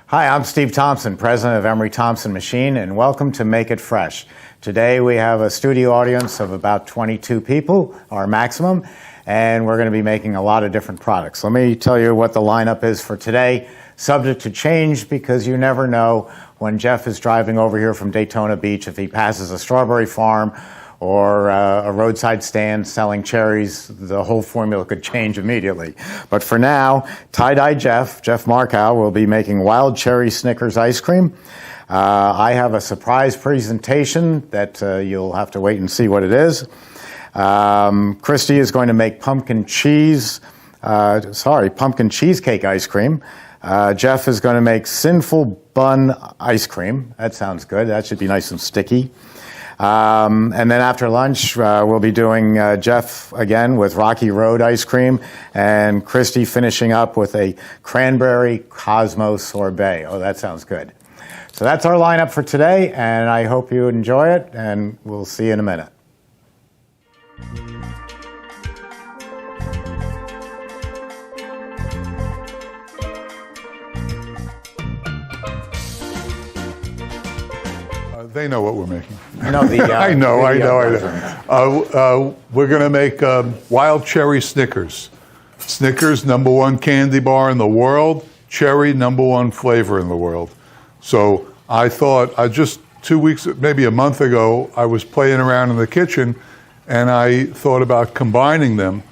Hi, I'm Steve Thompson, president of Emery Thompson Machine, and welcome to Make It Fresh. Today we have a studio audience of about 22 people, our maximum, and we're going to be making a lot of different products. Let me tell you what the lineup is for today, subject to change because you never know when Jeff is driving over here from Daytona Beach if he passes a strawberry farm or a roadside stand selling cherries. The whole formula could change immediately. But for now, Tie-Dye Jeff Markow, will be making wild cherry Snickers ice cream. I have a surprise presentation that you'll have to wait and see what it is. Christy is going to make pumpkin cheesecake ice cream. Jeff is going to make sinful bun ice cream. That sounds good. That should be nice and sticky. And then after lunch, we'll be doing Jeff again with Rocky Road ice cream, and Christy finishing up with a cranberry Cosmo sorbet. Oh, that sounds good. So that's our lineup for today, and I hope you enjoy it, and we'll see you in a minute. They know what we're making. No, I know. We're going to make wild cherry Snickers. Snickers, #1 candy bar in the world. Cherry, #1 flavor in the world. So I thought, just 2 weeks, maybe a month ago, I was playing around in the kitchen, and I thought about combining them,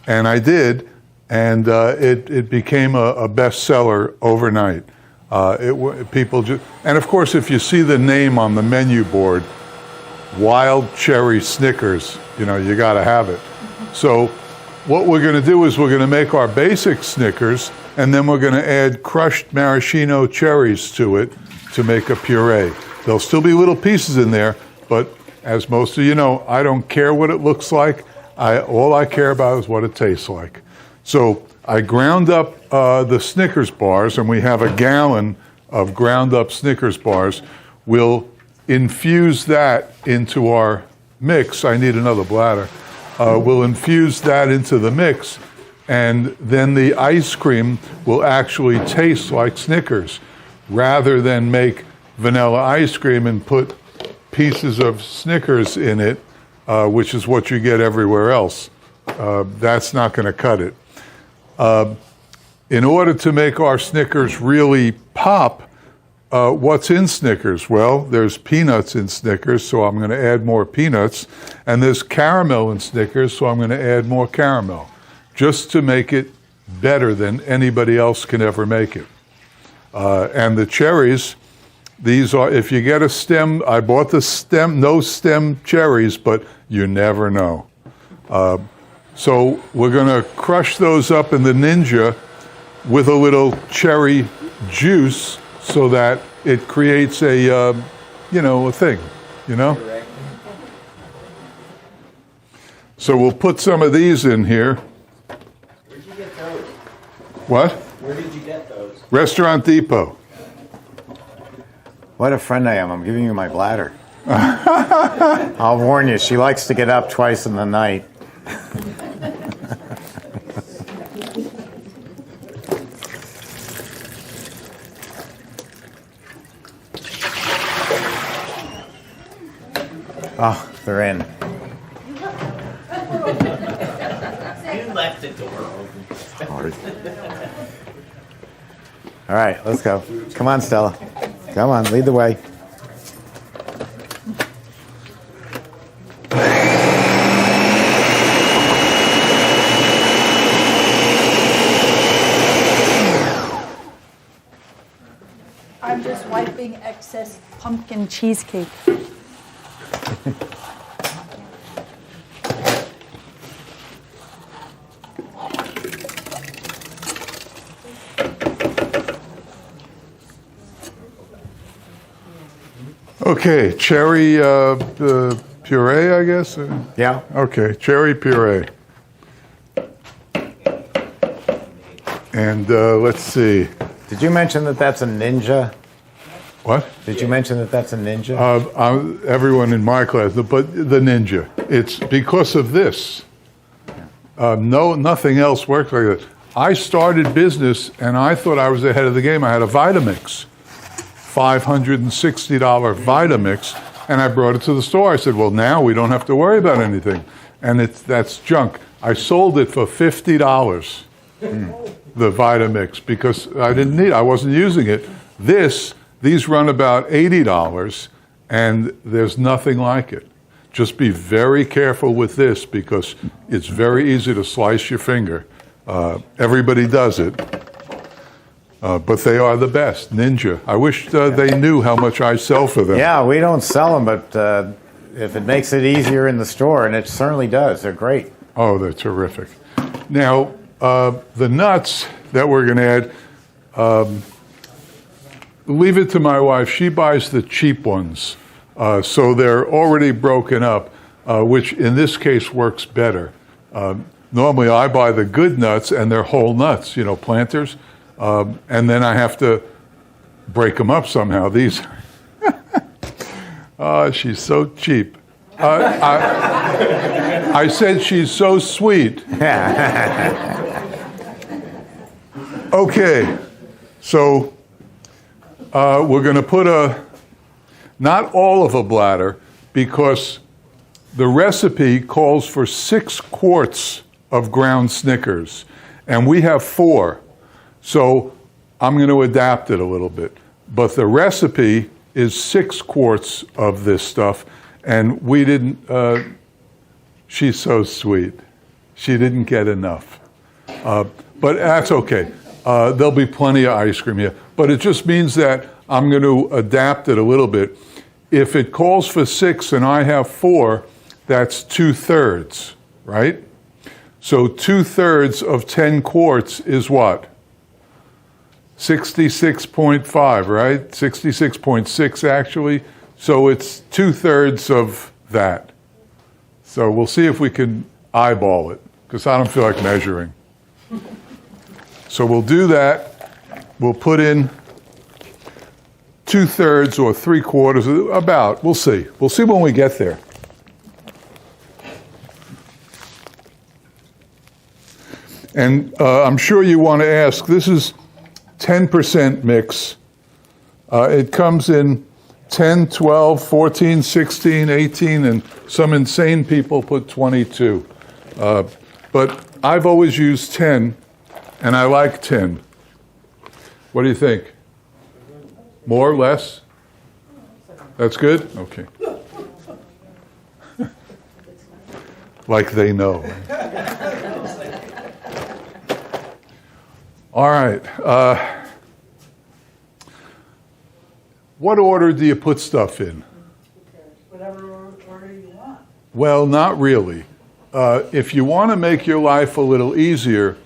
and I did, and it became a bestseller overnight. And of course, if you see the name on the menu board, Wild Cherry Snickers, you got to have it. So what we're going to do is we're going to make our basic Snickers, and then we're going to add crushed maraschino cherries to it to make a puree. There'll still be little pieces in there, but as most of you know, I don't care what it looks like. All I care about is what it tastes like. So I ground up the Snickers bars, and we have a gallon of ground up Snickers bars. We'll infuse that into our mix. I need another bladder. We'll infuse that into the mix, and then the ice cream will actually taste like Snickers, rather than make vanilla ice cream and put pieces of Snickers in it, which is what you get everywhere else. That's not going to cut it. In order to make our Snickers really pop, what's in Snickers? Well, there's peanuts in Snickers, so I'm going to add more peanuts. And there's caramel in Snickers, so I'm going to add more caramel, just to make it better than anybody else can ever make it. And the cherries, these are, if you get a stem, I bought the stem, no stem cherries, but you never know. So we're going to crush those up in the Ninja with a little cherry juice so that it creates a thing, So we'll put some of these in here. Where'd you get those? What? Where did you get those? Restaurant Depot. What a friend I am. I'm giving you my bladder. I'll warn you, she likes to get up twice in the night. Oh, they're in. You left the door open. All right, let's go. Come on, Stella. Come on, lead the way. I'm just wiping excess pumpkin cheesecake. Okay, cherry puree, I guess? Yeah. Okay, cherry puree. And let's see. Did you mention that that's a Ninja? What? Did you mention that that's a Ninja? Everyone in my class, but the Ninja. It's because of this. Nothing else works like that. I started business and I thought I was ahead of the game. I had a Vitamix, $560 Vitamix, and I brought it to the store. I said, well, now we don't have to worry about anything. And that's junk. I sold it for $50, the Vitamix, because I wasn't using it. These run about $80, and there's nothing like it. Just be very careful with this because it's very easy to slice your finger. Everybody does it, but they are the best. Ninja. I wish they knew how much I sell for them. Yeah, we don't sell them, but if it makes it easier in the store, and it certainly does, they're great. Oh, they're terrific. Now, the nuts that we're going to add, leave it to my wife. She buys the cheap ones. So they're already broken up, which in this case works better. Normally I buy the good nuts and they're whole nuts, planters, and then I have to break them up somehow. These, she's so cheap. I said she's so sweet. Okay, so we're going to put not all of a bladder, because the recipe calls for 6 quarts of ground Snickers, and we have 4. So I'm going to adapt it a little bit. But the recipe is 6 quarts of this stuff, and we didn't, she's so sweet. She didn't get enough. But that's okay. There'll be plenty of ice cream here. But it just means that I'm going to adapt it a little bit. If it calls for 6 and I have 4, that's 2/3, right? So 2/3 of 10 quarts is what? 66.5, right? 66.6 actually. So it's 2/3 of that. So we'll see if we can eyeball it, because I don't feel like measuring. So we'll do that. We'll put in 2/3 or 3/4, about. We'll see. We'll see when we get there. And I'm sure you want to ask, this is 10% mix. It comes in 10, 12, 14, 16, 18, and some insane people put 22. But I've always used 10, and I like 10. What do you think? More, less? That's good? Okay. Like they know. All right. What order do you put stuff in? Whatever order you want. Well, not really. If you want to make your life a little easier,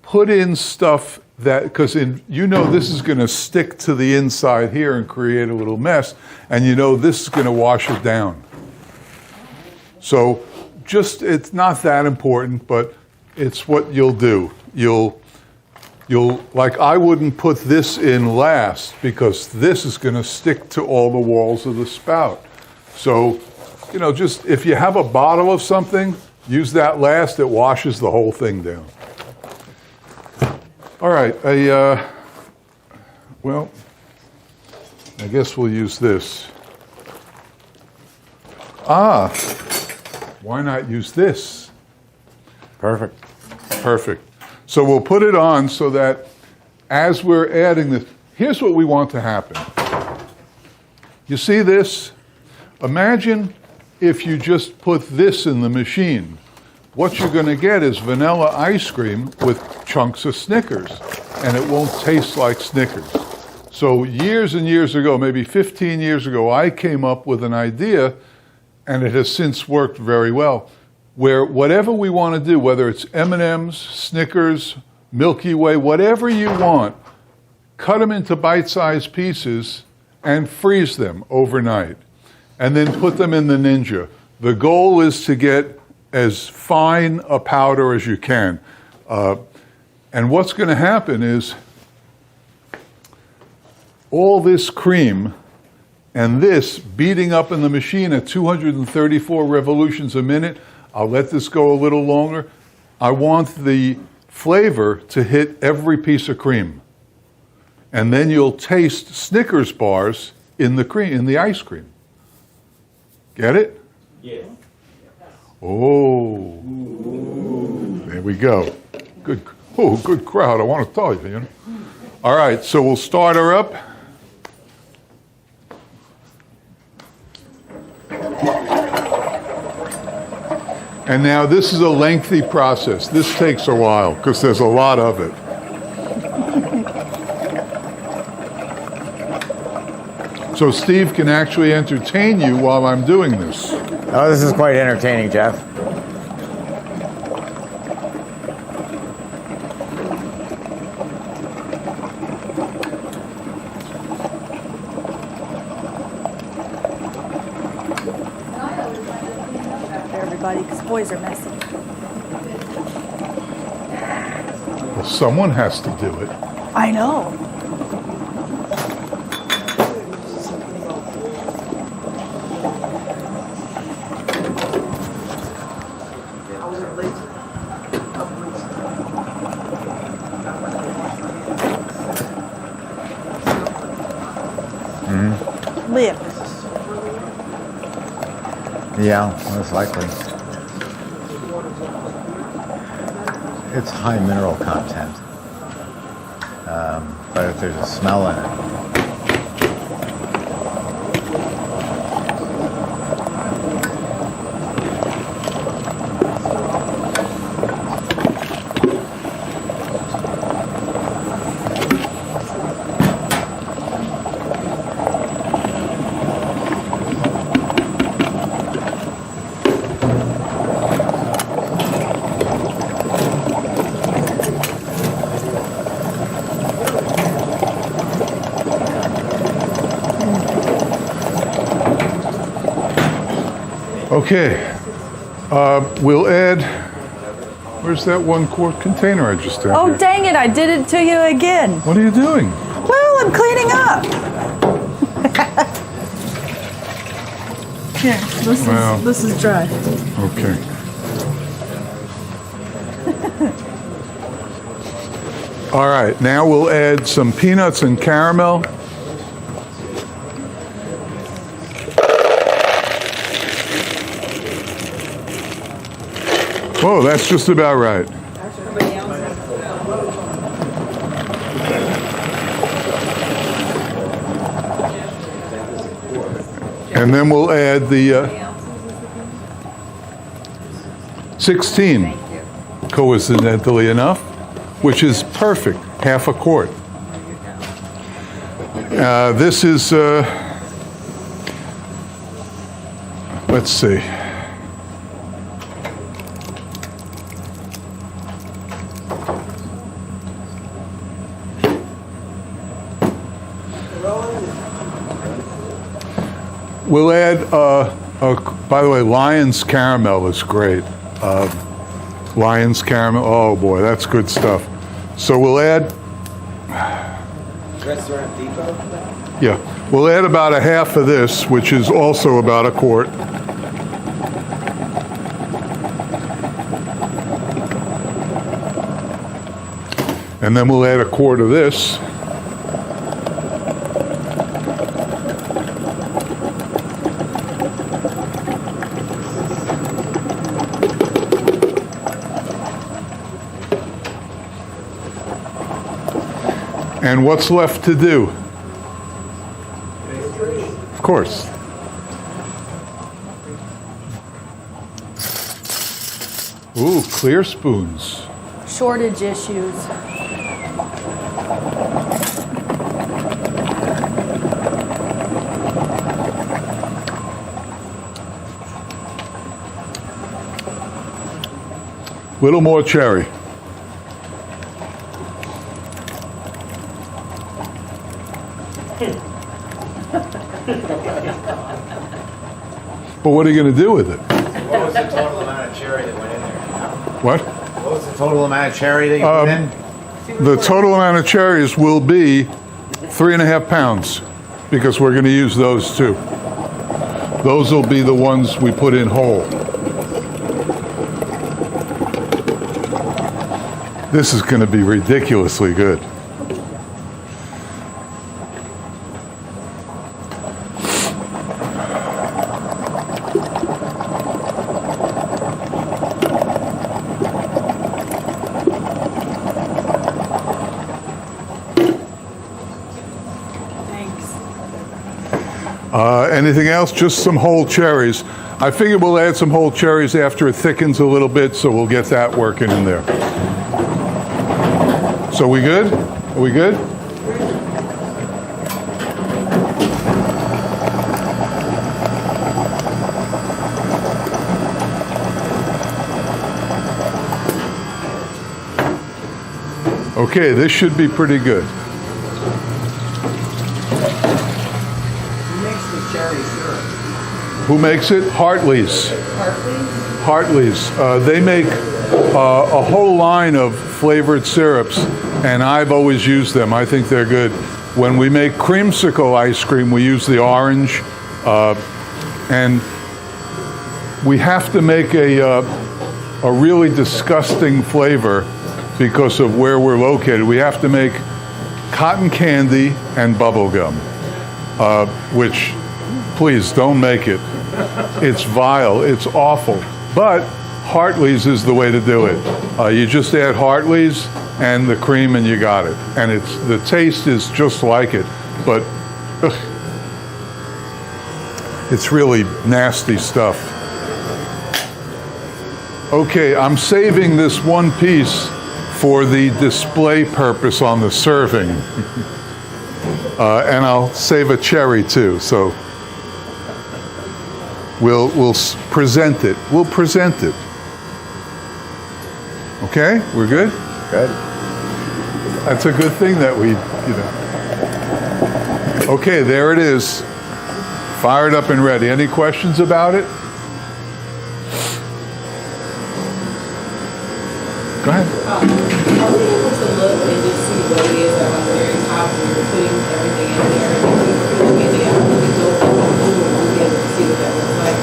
put in stuff that, because this is going to stick to the inside here and create a little mess, and this is going to wash it down. So it's not that important, but it's what you'll do. Like I wouldn't put this in last, because this is going to stick to all the walls of the spout. So, just if you have a bottle of something, use that last. It washes the whole thing down. All right, well, I guess we'll use this. Why not use this? Perfect. Perfect. So we'll put it on so that as we're adding this, here's what we want to happen. You see this? Imagine if you just put this in the machine. What you're going to get is vanilla ice cream with chunks of Snickers, and it won't taste like Snickers. So years and years ago, maybe 15 years ago, I came up with an idea, and it has since worked very well, where whatever we want to do, whether it's M&Ms, Snickers, Milky Way, whatever you want, cut them into bite-sized pieces and freeze them overnight, and then put them in the Ninja. The goal is to get as fine a powder as you can. And what's going to happen is all this cream and this beating up in the machine at 234 revolutions a minute. I'll let this go a little longer. I want the flavor to hit every piece of cream. And then you'll taste Snickers bars in the cream, in the ice cream. Get it? Yeah. Oh, there we go. Good. Oh, good crowd. I want to tell you. You know. All right, so we'll start her up. And now this is a lengthy process. This takes a while because there's a lot of it. So Steve can actually entertain you while I'm doing this. Oh, this is quite entertaining, Jeff. Everybody, because boys are messy. Well, someone has to do it. I know. Lip. Yeah, most likely. It's high mineral content, but if there's a smell in it. Okay, we'll add, where's that 1 quart container I just had Oh, here? dang it, I did it to you again. What are you doing? Well, I'm cleaning up. Here, Wow. this is dry. Okay. All right, now we'll add some peanuts and caramel. Whoa, that's just about right. And then we'll add the 16, coincidentally enough, which is perfect, half a quart. This is, let's see. We'll add, by the way, Lion's Caramel is great. Lion's Caramel, oh boy, that's good stuff. So we'll add, Restaurant Depot? yeah, we'll add about a half of this, which is also about a quart. And then we'll add a quart of this. And what's left to do? Of course. Ooh, clear spoons. Shortage issues. Little more cherry. But what are you going to do with it? What was the total amount of cherry that went in there? What? What was the total amount of cherry that you put in? The total amount of cherries will be 3.5 pounds because we're going to use those too. Those will be the ones we put in whole. This is going to be ridiculously good. Anything else? Just some whole cherries. I figure we'll add some whole cherries after it thickens a little bit, so we'll get that working in there. So we good? Are we good? Okay, this should be pretty good. Who makes it? Hartley's. Hartley's. They make a whole line of flavored syrups, and I've always used them. I think they're good. When we make creamsicle ice cream, we use the orange, and we have to make a really disgusting flavor because of where we're located. We have to make cotton candy and bubble gum, which, please don't make it. It's vile, it's awful. But Hartley's is the way to do it. You just add Hartley's and the cream and you got it. And the taste is just like it, but it's really nasty stuff. Okay, I'm saving this one piece for the display purpose on the serving. And I'll save a cherry too, so we'll present it. We'll present it. Okay, we're good? Good. That's a good thing that we, Okay, there it is. Fired up and ready. Any questions about it? Go ahead. Are we able to look and just see what it is at the very top when you're putting everything in there? And if we look at the out, we go we'll be able to see what that looks like.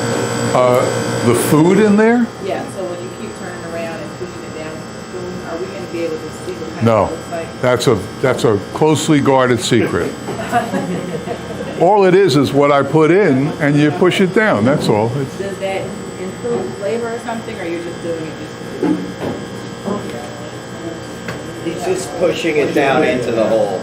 The food in there? Yeah, so when you keep turning around and pushing it down with the spoon, are we going to be able to see what kind No, of looks like? that's a closely guarded secret. All it is what I put in, and you push it down. That's all. Does that improve flavor or something, or you're just doing it just He's just pushing it down into the hole.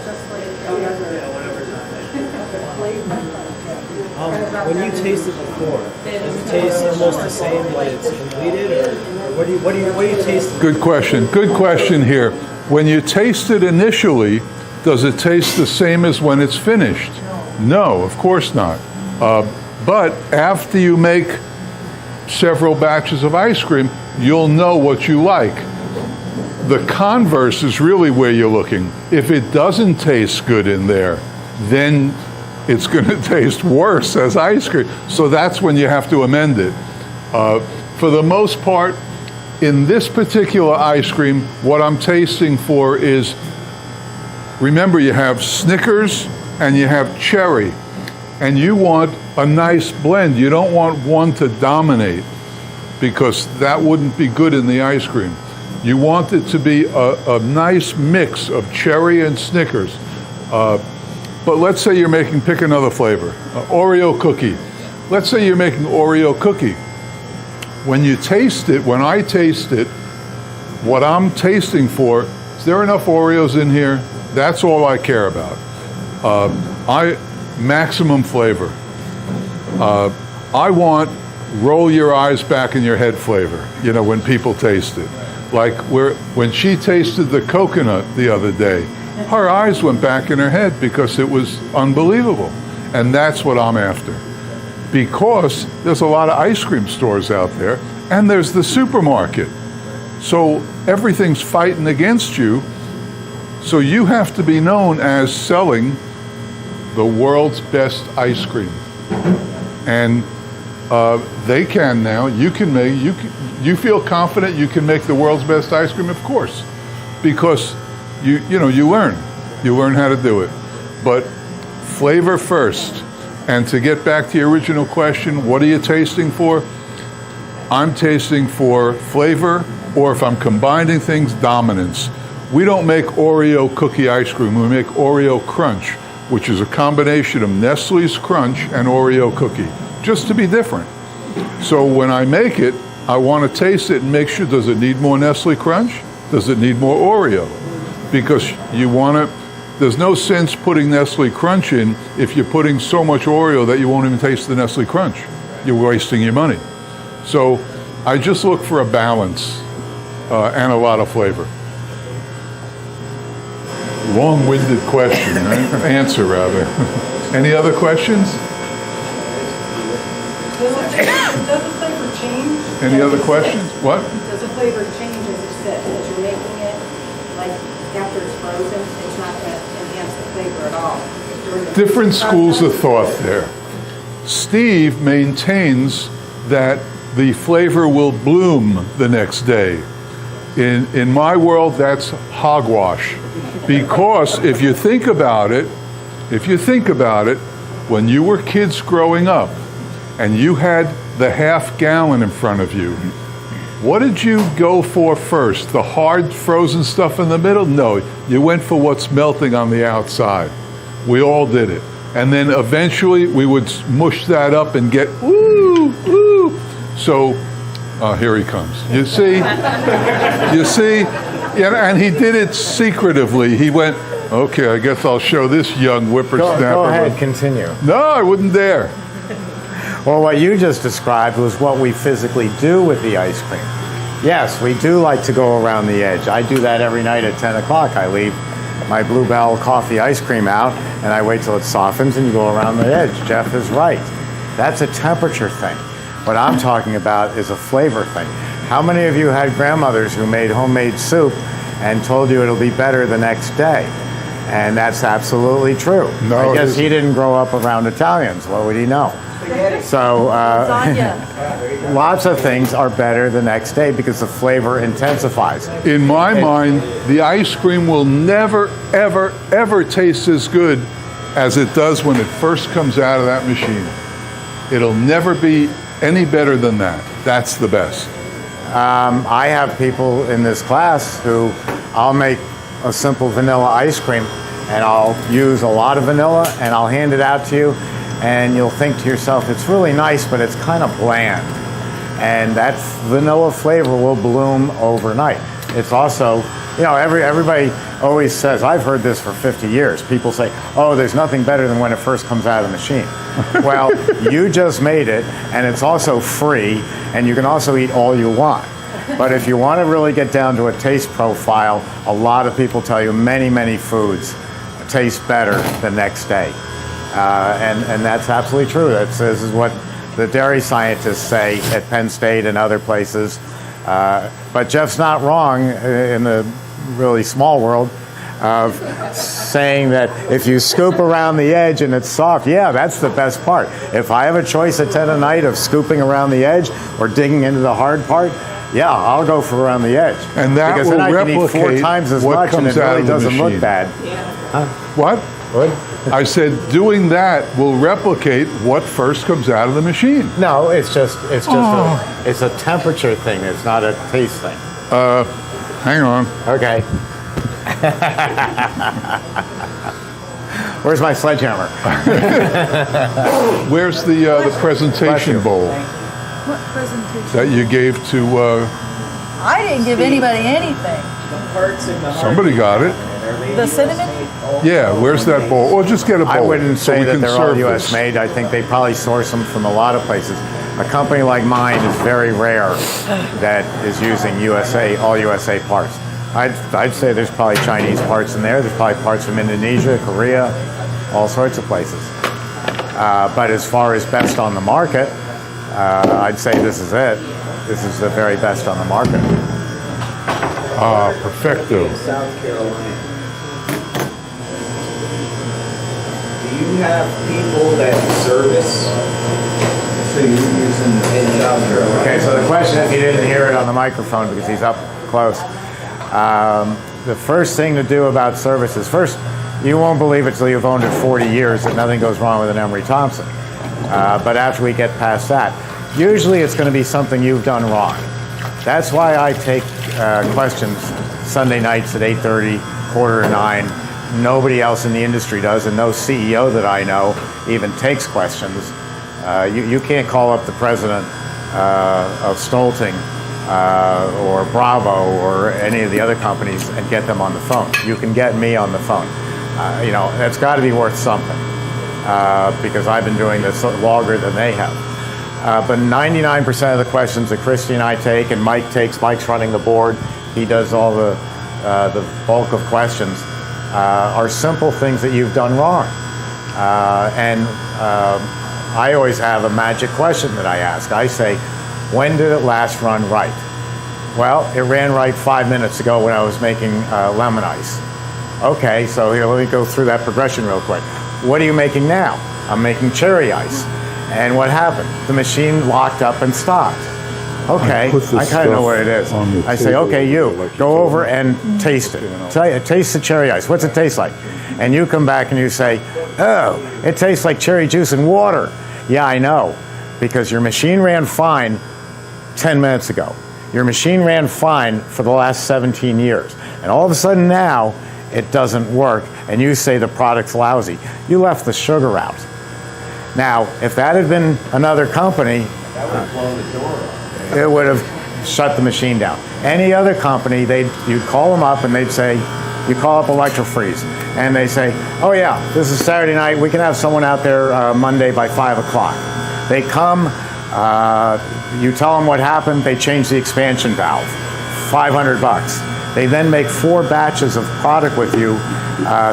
When you taste it before, does it taste almost the same when it's completed, or what do you taste? Good question. Good question here. When you taste it initially, does it taste the same as when it's finished? No, of course not. But after you make several batches of ice cream, you'll know what you like. The converse is really where you're looking. If it doesn't taste good in there, then it's going to taste worse as ice cream. So that's when you have to amend it. For the most part, in this particular ice cream, what I'm tasting for is, remember, you have Snickers and you have cherry, and you want a nice blend. You don't want one to dominate, because that wouldn't be good in the ice cream. You want it to be a nice mix of cherry and Snickers. But let's say you're making, pick another flavor, Oreo cookie. Let's say you're making Oreo cookie. When you taste it, when I taste it, what I'm tasting for, is there enough Oreos in here? That's all I care about. Maximum flavor. I want roll your eyes back in your head flavor, when people taste it. Like when she tasted the coconut the other day, her eyes went back in her head because it was unbelievable. And that's what I'm after. Because there's a lot of ice cream stores out there, and there's the supermarket. So everything's fighting against you. So you have to be known as selling the world's best ice cream. And they can now. You can make. You feel confident you can make the world's best ice cream? Of course, because you learn. You learn how to do it. But flavor first. And to get back to your original question, what are you tasting for? I'm tasting for flavor, or if I'm combining things, dominance. We don't make Oreo cookie ice cream. We make Oreo Crunch, which is a combination of Nestle's Crunch and Oreo cookie, just to be different. So when I make it, I want to taste it and make sure, does it need more Nestle Crunch? Does it need more Oreo? Because you want to, there's no sense putting Nestle Crunch in if you're putting so much Oreo that you won't even taste the Nestle Crunch. You're wasting your money. So I just look for a balance and a lot of flavor. Long-winded question, right? Answer rather. Any other questions? Does the flavor change? Any other questions? What? Does the flavor change as you sit, as you're making it, like after it's frozen, it's not going to enhance the flavor at all? During the Different freezing schools of process? thought there. Steve maintains that the flavor will bloom the next day. In my world, that's hogwash. Because if you think about it, when you were kids growing up and you had the half gallon in front of you, what did you go for first? The hard frozen stuff in the middle? No, you went for what's melting on the outside. We all did it. And then eventually we would mush that up and get, ooh, ooh. So, here he comes. You see, and he did it secretively. He went, okay, I guess I'll show this young whippersnapper. Go ahead, continue. No, I wouldn't dare. Well, what you just described was what we physically do with the ice cream. Yes, we do like to go around the edge. I do that every night at 10 o'clock. I leave my Bluebell coffee ice cream out, and I wait till it softens, and you go around the edge. Jeff is right. That's a temperature thing. What I'm talking about is a flavor thing. How many of you had grandmothers who made homemade soup and told you it'll be better the next day? And that's absolutely true. No, I it guess isn't. he didn't grow up around Italians. What would he know? So Lasagna. lots of things are better the next day because the flavor intensifies. In my mind, the ice cream will never, ever, ever taste as good as it does when it first comes out of that machine. It'll never be any better than that. That's the best. I have people in this class who I'll make a simple vanilla ice cream and I'll use a lot of vanilla and I'll hand it out to you and you'll think to yourself, it's really nice, but it's kind of bland. And that vanilla flavor will bloom overnight. It's also, you know, everybody always says, I've heard this for 50 years. People say, oh, there's nothing better than when it first comes out of the machine. Well, you just made it, and it's also free, and you can also eat all you want. But if you want to really get down to a taste profile, a lot of people tell you many, many foods taste better the next day. And that's absolutely true. This is what the dairy scientists say at Penn State and other places. But Jeff's not wrong in the really small world of saying that if you scoop around the edge and it's soft, yeah, that's the best part. If I have a choice at 10 at night of scooping around the edge or digging into the hard part, yeah, I'll go for around the edge. And that because will then I can eat 4 replicate times as what much and it comes out really of the doesn't look machine. bad. What? What? I said doing that will replicate what first comes out of the machine. No, it's just it's a temperature thing. It's not a taste thing. Hang on. Okay. Where's my sledgehammer? Where's the presentation bowl What presentation? that you gave to, I didn't give anybody anything. somebody got it. The cinnamon? Yeah, where's that bowl? Or just get a bowl. I wouldn't so say we that can they're all serve U.S. this. made. I think they probably source them from a lot of places. A company like mine is very rare that is using all USA parts. I'd say there's probably Chinese parts in there. There's probably parts from Indonesia, Korea, all sorts of places. But as far as best on the market, I'd say this is it. This is the very best on the market. Ah, perfecto. South Carolina. Do you have people that service? So you're using in South Carolina? Okay, so the question, if you didn't hear it on the microphone because he's up close, the first thing to do about service is first, you won't believe it till you've owned it 40 years that nothing goes wrong with an Emery Thompson. But after we get past that, usually it's going to be something you've done wrong. That's why I take questions Sunday nights at 8:30, quarter to 9. Nobody else in the industry does, and no CEO that I know even takes questions. You can't call up the president of Stolting or Bravo or any of the other companies and get them on the phone. You can get me on the phone. That's got to be worth something because I've been doing this longer than they have. But 99% of the questions that Christy and I take, and Mike takes, Mike's running the board, he does all the bulk of questions, are simple things that you've done wrong. I always have a magic question that I ask. I say, when did it last run right? Well, it ran right 5 minutes ago when I was making lemon ice. Okay, so here, let me go through that progression real quick. What are you making now? I'm making cherry ice. And what happened? The machine locked up and stopped. Okay, I kind of know what it is. I say, okay, you, go over and taste it. Taste the cherry ice. What's it taste like? And you come back and you say, oh, it tastes like cherry juice and water. Yeah, I know, because your machine ran fine 10 minutes ago. Your machine ran fine for the last 17 years. And all of a sudden now, it doesn't work, and you say the product's lousy. You left the sugar out. Now, if that had been another company, That would have blown the door off. it would have shut the machine down. Any other company, you'd call them up and they'd say, you call up Electrofreeze, and they say, oh yeah, this is Saturday night, we can have someone out there Monday by 5 o'clock. They come, you tell them what happened, they change the expansion valve, $500. They then make 4 batches of product with you,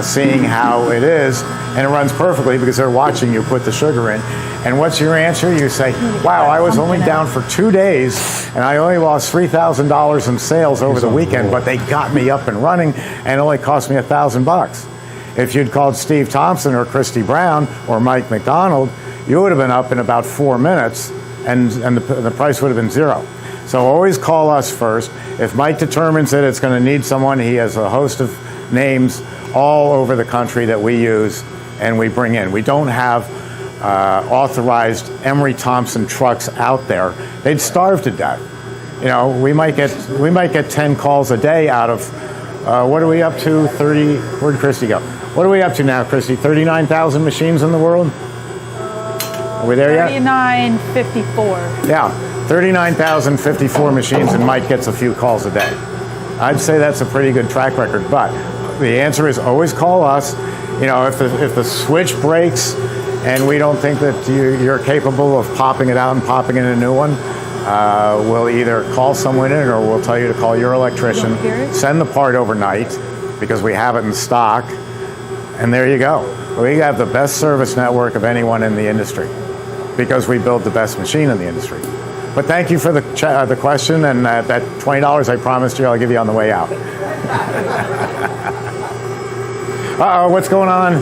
seeing how it is, and it runs perfectly because they're watching you put the sugar in. And what's your answer? You say, wow, I was only down for 2 days, and I only lost $3,000 in sales over the weekend, but they got me up and running, and it only cost me $1,000. If you'd called Steve Thompson or Christy Brown or Mike McDonald, you would have been up in about 4 minutes, and the price would have been zero. So always call us first. If Mike determines that it's going to need someone, he has a host of names all over the country that we use and we bring in. We don't have authorized Emery Thompson trucks out there. They'd starve to death. We might get 10 calls a day out of what are we up to? 30. Where'd Christy go? What are we up to now, Christy? 39,000 machines in the world? Are we there yet? 3954. Yeah, 39,054 machines, and Mike gets a few calls a day. I'd say that's a pretty good track record, but the answer is always call us. If the switch breaks and we don't think that you're capable of popping it out and popping in a new one, we'll either call someone in or we'll tell you to call your electrician, send the part overnight because we have it in stock, and there you go. We have the best service network of anyone in the industry because we build the best machine in the industry. But thank you for the question, and that $20 I promised you I'll give you on the way out. Uh-oh, what's going on? I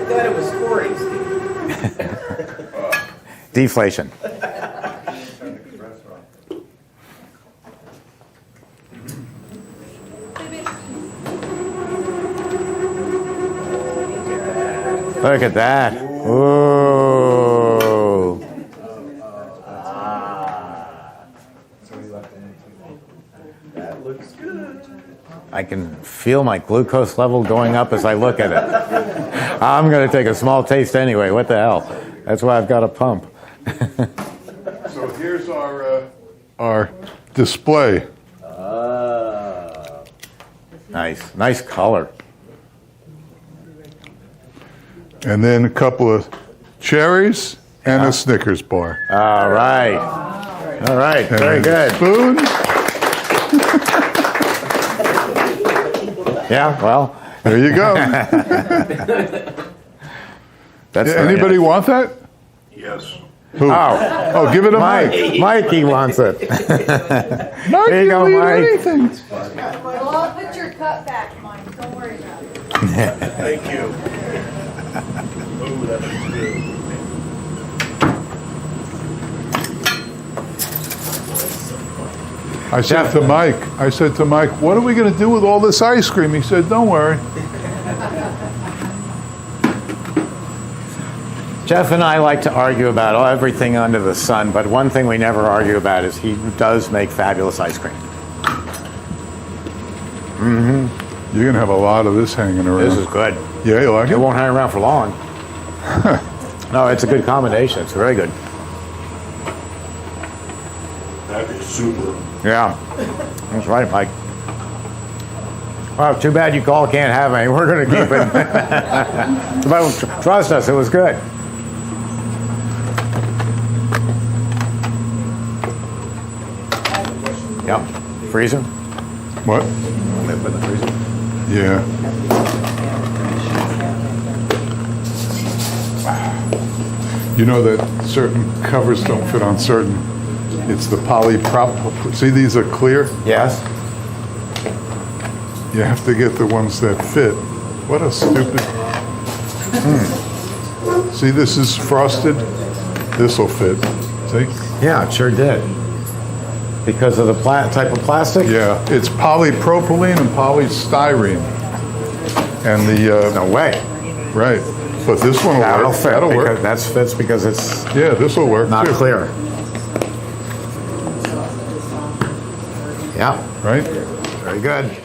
thought it was scoring, Steve. Deflation. Look at that. Ooh. That looks good. I can feel my glucose level going up as I look at it. I'm going to take a small taste anyway. What the hell? That's why I've got a pump. So here's our display. Nice color. And then a couple of cherries and a Snickers bar. All right. All right. Very And good. Spoon. Yeah. Well. There you go. That's Anybody want that? Yes. Who? Oh, give it to Mike. Mikey wants it. Mike, There you go, you'll eat Mike. anything. Well, I'll put your cup back, Mike. Don't worry about it. Thank you. Ooh, that looks good. I said to Mike, what are we going to do with all this ice cream? He said, don't worry. Jeff and I like to argue about everything under the sun, but one thing we never argue about is he does make fabulous ice cream. You're going to have a lot of this hanging around. This is good. Yeah, you like It it? won't hang around for long. No, it's a good combination. It's very good. That is super. Yeah, that's right, Mike. Well, too bad you all can't have any. We're going to keep it. But trust us, it was good. Yep. Freezer? What? Live in the freezer. Yeah. You know that certain covers don't fit on certain. It's the polyprop. See, these are clear. Yes. You have to get the ones that fit. What a stupid. See, this is frosted. This will fit. See? Yeah, it sure did. Because of the type of plastic? Yeah, it's polypropylene and polystyrene. And the No way. right, but this one will That'll work. fit. That'll because work. that fits because it's Yeah, this will work not too. clear. Yeah, Right? very good.